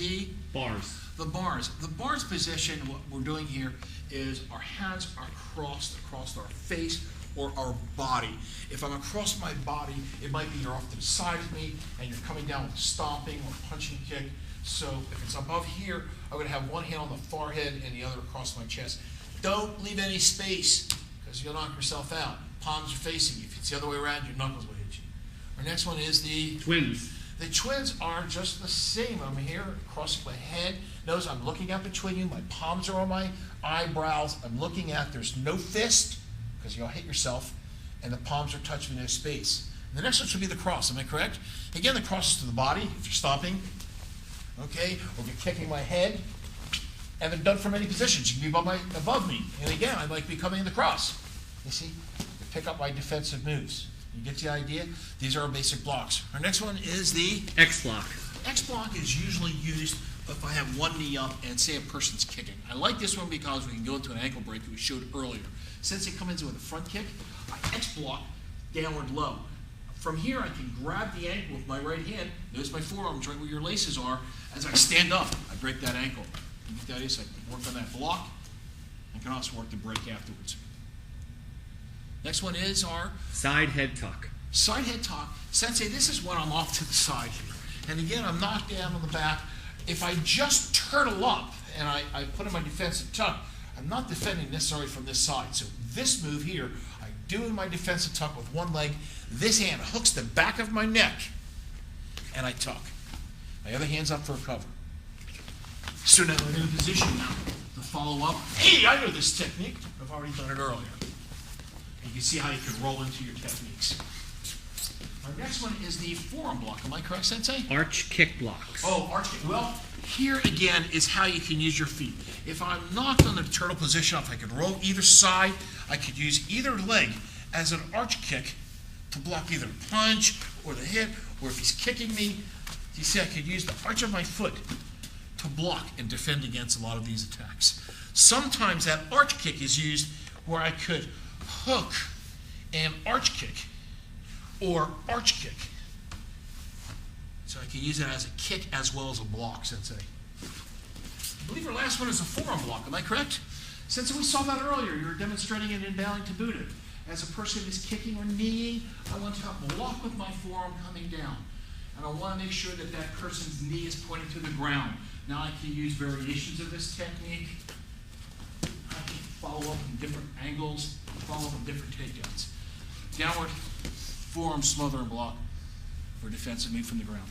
the Bars. the bars. The bars position, what we're doing here is our hands are crossed across our face or our body. If I'm across my body, it might be you're off to the side of me and you're coming down with a stomping or punching kick. So if it's above here, I'm going to have one hand on the forehead and the other across my chest. Don't leave any space because you'll knock yourself out. Palms are facing you. If it's the other way around, your knuckles will hit you. Our next one is the Twins. The twins are just the same. I'm here across my head. Notice I'm looking up between you. My palms are on my eyebrows. I'm looking at, there's no fist, because you'll hit yourself, and the palms are touching no space. And the next one should be the cross, am I correct? Again, the cross is to the body, if you're stomping, okay, or if you're kicking my head. And they're done from any positions. You can be above me. And again, I like becoming the cross. You see, to pick up my defensive moves. You get the idea? These are our basic blocks. Our next one is the X block. X block is usually used if I have one knee up and say a person's kicking. I like this one because we can go into an ankle break that we showed earlier. Since it comes in with a front kick, I X block downward low. From here, I can grab the ankle with my right hand. Notice my forearms right where your laces are. As I stand up, I break that ankle. You get that is, I can work on that block. I can also work the break afterwards. Next one is our Side head tuck. side head tuck. Sensei, this is when I'm off to the side here. And again, I'm knocked down on the back. If I just turtle up and I put in my defensive tuck, I'm not defending necessarily from this side. So this move here, I do in my defensive tuck with one leg. This hand hooks the back of my neck, and I tuck. My other hand's up for a cover. So now I'm in a position now to follow up. Hey, I know this technique. I've already done it earlier. You can see how you can roll into your techniques. Our next one is the forearm block. Am I correct, Sensei? Arch kick blocks. Oh, arch kick. Well, here again is how you can use your feet. If I'm knocked on the turtle position, if I could roll either side, I could use either leg as an arch kick to block either the punch or the hit, or if he's kicking me, you see I could use the arch of my foot to block and defend against a lot of these attacks. Sometimes that arch kick is used where I could hook and arch kick or arch kick. So I can use it as a kick as well as a block, Sensei. I believe our last one is a forearm block, am I correct? Sensei, we saw that earlier. You were demonstrating it in bowing to Buddha. As a person is kicking or kneeing, I want to block with my forearm coming down. And I want to make sure that that person's knee is pointing to the ground. Now I can use variations of this technique. I can follow up in different angles, follow up in different takedowns. Downward, forearm smother and block for defensive move from the ground.